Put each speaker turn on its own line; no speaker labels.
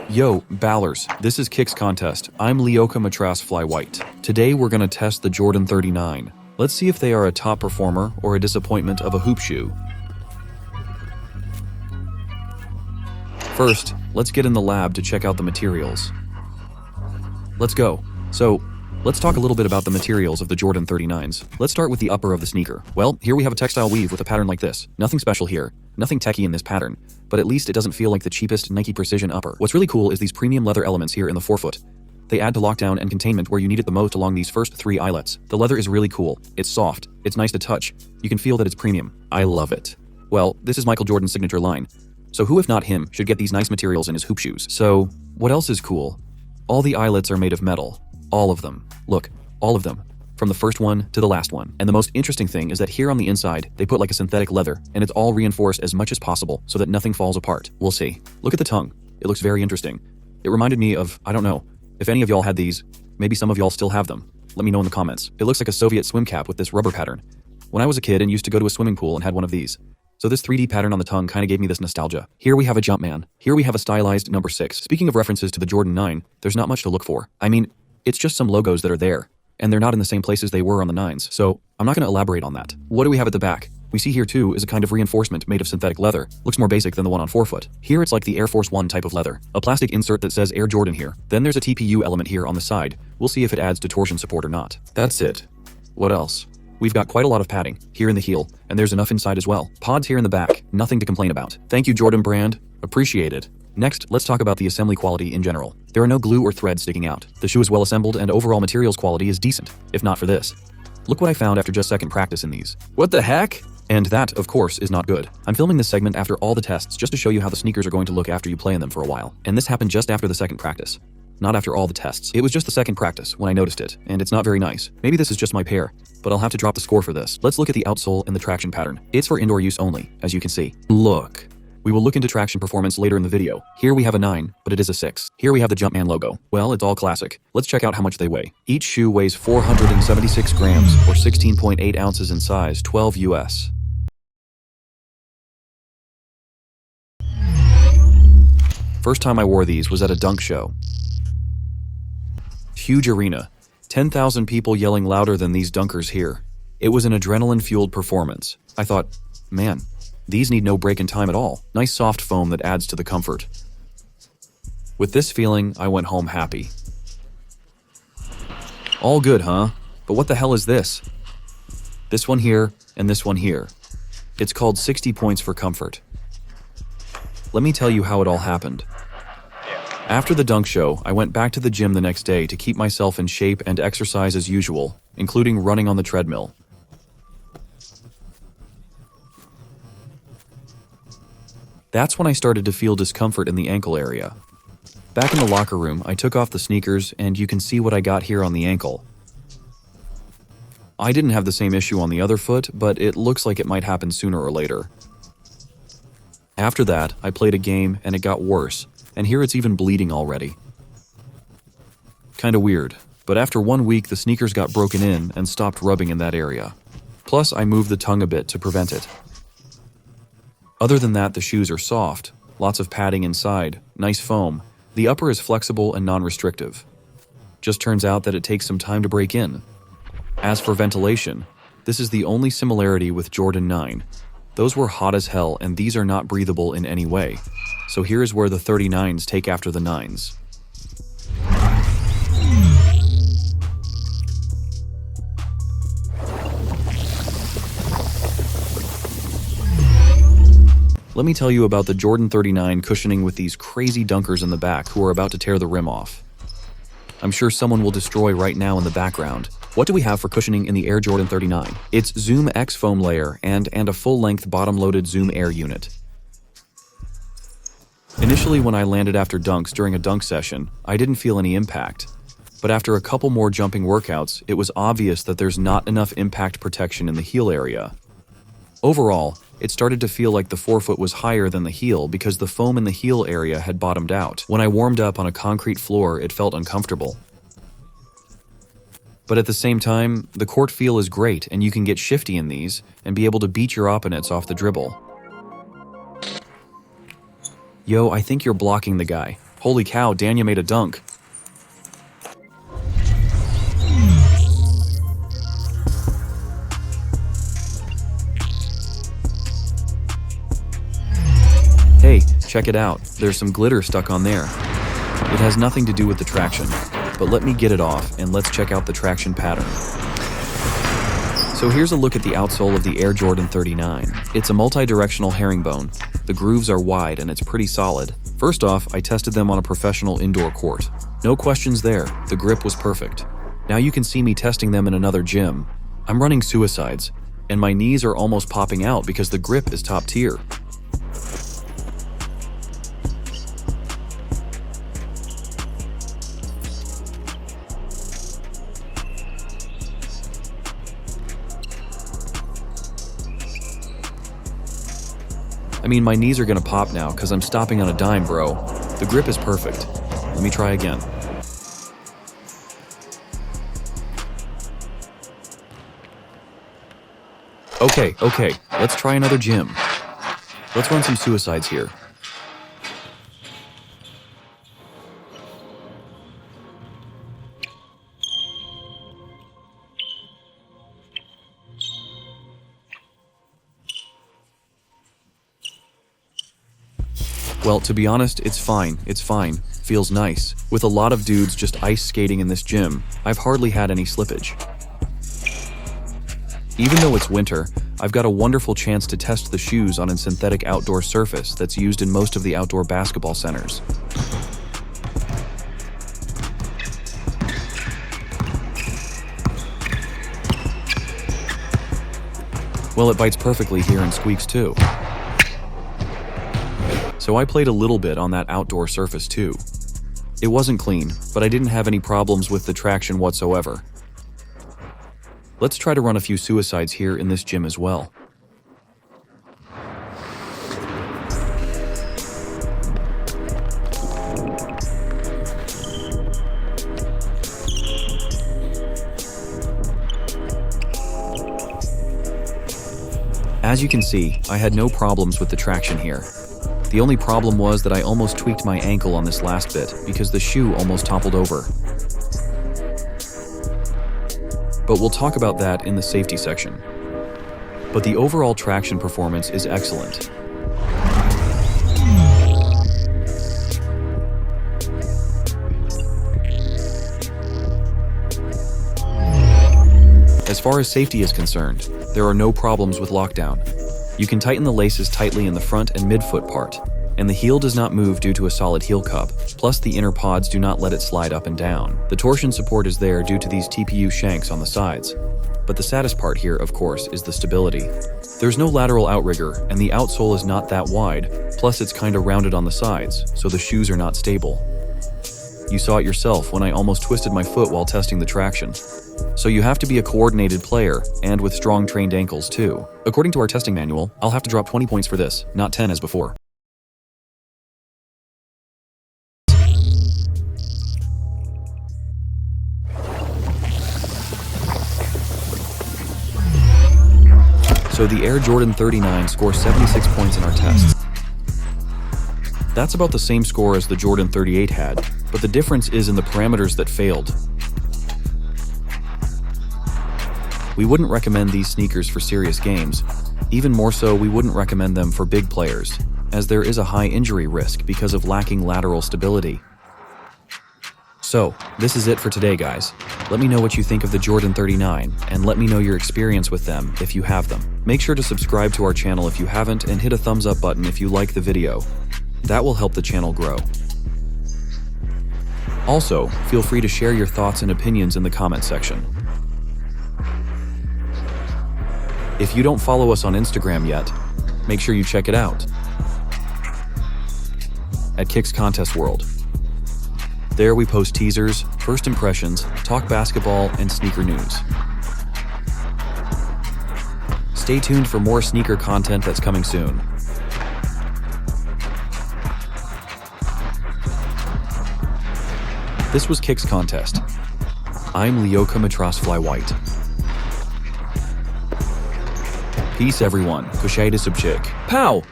Yo, Ballers, this is Kicks Contest. I'm Leoka Matras Fly White. Today we're gonna test the Jordan 39. Let's see if they are a top performer or a disappointment of a hoop shoe. First, let's get in the lab to check out the materials. Let's go. So, let's talk a little bit about the materials of the Jordan 39s. Let's start with the upper of the sneaker. Well, here we have a textile weave with a pattern like this. Nothing special here. Nothing techie in this pattern, but at least it doesn't feel like the cheapest Nike Precision upper. What's really cool is these premium leather elements here in the forefoot. They add to lockdown and containment where you need it the most along these first three eyelets. The leather is really cool. It's soft. It's nice to touch. You can feel that it's premium. I love it. Well, this is Michael Jordan's signature line. So who if not him should get these nice materials in his hoop shoes? So, what else is cool? All the eyelets are made of metal. All of them. Look, all of them. From the first one to the last one. And the most interesting thing is that here on the inside, they put like a synthetic leather, and it's all reinforced as much as possible so that nothing falls apart. We'll see. Look at the tongue. It looks very interesting. It reminded me of, I don't know, if any of y'all had these, maybe some of y'all still have them. Let me know in the comments. It looks like a Soviet swim cap with this rubber pattern. When I was a kid and used to go to a swimming pool and had one of these. So this 3D pattern on the tongue kind of gave me this nostalgia. Here we have a Jumpman. Here we have a stylized number 6. Speaking of references to the Jordan 9, there's not much to look for. I mean, it's just some logos that are there. And they're not in the same places they were on the 9s, so I'm not going to elaborate on that. What do we have at the back? We see here too is a kind of reinforcement made of synthetic leather. Looks more basic than the one on forefoot. Here it's like the Air Force One type of leather. A plastic insert that says Air Jordan here. Then there's a TPU element here on the side. We'll see if it adds to torsion support or not. That's it. What else? We've got quite a lot of padding here in the heel, and there's enough inside as well. Pods here in the back, nothing to complain about. Thank you, Jordan brand. Appreciate it. Next, let's talk about the assembly quality in general. There are no glue or threads sticking out. The shoe is well assembled and overall materials quality is decent, if not for this. Look what I found after just second practice in these. What the heck? And that, of course, is not good. I'm filming this segment after all the tests just to show you how the sneakers are going to look after you play in them for a while. And this happened just after the second practice. Not after all the tests. It was just the second practice when I noticed it, and it's not very nice. Maybe this is just my pair, but I'll have to drop the score for this. Let's look at the outsole and the traction pattern. It's for indoor use only, as you can see. Look. We will look into traction performance later in the video. Here we have a 9, but it is a 6. Here we have the Jumpman logo. Well, it's all classic. Let's check out how much they weigh. Each shoe weighs 476 grams, or 16.8 ounces in size, 12 US. First time I wore these was at a dunk show. Huge arena. 10,000 people yelling louder than these dunkers here. It was an adrenaline-fueled performance. I thought, man, these need no break in time at all. Nice soft foam that adds to the comfort. With this feeling, I went home happy. All good, huh? But what the hell is this? This one here and this one here. It's called 60 points for comfort. Let me tell you how it all happened. After the dunk show, I went back to the gym the next day to keep myself in shape and exercise as usual, including running on the treadmill. That's when I started to feel discomfort in the ankle area. Back in the locker room, I took off the sneakers and you can see what I got here on the ankle. I didn't have the same issue on the other foot, but it looks like it might happen sooner or later. After that, I played a game and it got worse, and here it's even bleeding already. Kinda weird, but after 1 week the sneakers got broken in and stopped rubbing in that area. Plus, I moved the tongue a bit to prevent it. Other than that, the shoes are soft, lots of padding inside, nice foam. The upper is flexible and non-restrictive. Just turns out that it takes some time to break in. As for ventilation, this is the only similarity with Jordan 9. Those were hot as hell and these are not breathable in any way. So here is where the 39s take after the 9s. Let me tell you about the Jordan 39 cushioning with these crazy dunkers in the back who are about to tear the rim off. I'm sure someone will destroy right now in the background. What do we have for cushioning in the Air Jordan 39? It's Zoom X foam layer and a full-length bottom-loaded Zoom Air unit. Initially when I landed after dunks during a dunk session, I didn't feel any impact. But after a couple more jumping workouts, it was obvious that there's not enough impact protection in the heel area. Overall, it started to feel like the forefoot was higher than the heel because the foam in the heel area had bottomed out. When I warmed up on a concrete floor, it felt uncomfortable. But at the same time, the court feel is great and you can get shifty in these and be able to beat your opponents off the dribble. Yo, I think you're blocking the guy. Holy cow, Danya made a dunk. Hey, check it out. There's some glitter stuck on there. It has nothing to do with the traction, but let me get it off and let's check out the traction pattern. So here's a look at the outsole of the Air Jordan 39. It's a multi-directional herringbone. The grooves are wide and it's pretty solid. First off, I tested them on a professional indoor court. No questions there, the grip was perfect. Now you can see me testing them in another gym. I'm running suicides, and my knees are almost popping out because the grip is top tier. I mean, my knees are gonna pop now because I'm stopping on a dime, bro. The grip is perfect. Let me try again. Okay, let's try another gym. Let's run some suicides here. Well, to be honest, it's fine. Feels nice. With a lot of dudes just ice skating in this gym, I've hardly had any slippage. Even though it's winter, I've got a wonderful chance to test the shoes on a synthetic outdoor surface that's used in most of the outdoor basketball centers. Well, it bites perfectly here and squeaks too. So I played a little bit on that outdoor surface too. It wasn't clean, but I didn't have any problems with the traction whatsoever. Let's try to run a few suicides here in this gym as well. As you can see, I had no problems with the traction here. The only problem was that I almost tweaked my ankle on this last bit because the shoe almost toppled over. But we'll talk about that in the safety section. But the overall traction performance is excellent. As far as safety is concerned, there are no problems with lockdown. You can tighten the laces tightly in the front and midfoot part, and the heel does not move due to a solid heel cup, plus the inner pods do not let it slide up and down. The torsion support is there due to these TPU shanks on the sides. But the saddest part here, of course, is the stability. There's no lateral outrigger, and the outsole is not that wide, plus it's kinda rounded on the sides, so the shoes are not stable. You saw it yourself when I almost twisted my foot while testing the traction. So you have to be a coordinated player, and with strong trained ankles too. According to our testing manual, I'll have to drop 20 points for this, not 10 as before. So the Air Jordan 39 scores 76 points in our tests. That's about the same score as the Jordan 38 had, but the difference is in the parameters that failed. We wouldn't recommend these sneakers for serious games. Even more so, we wouldn't recommend them for big players, as there is a high injury risk because of lacking lateral stability. So, this is it for today, guys. Let me know what you think of the Jordan 39, and let me know your experience with them if you have them. Make sure to subscribe to our channel if you haven't, and hit a thumbs up button if you like the video. That will help the channel grow. Also, feel free to share your thoughts and opinions in the comment section. If you don't follow us on Instagram yet, make sure you check it out at Kicks Contest World. There we post teasers, first impressions, talk basketball, and sneaker news. Stay tuned for more sneaker content that's coming soon. This was Kicks Contest. I'm Lyoka Matrosfly White. Peace everyone, Kushayda Subchik. Pow!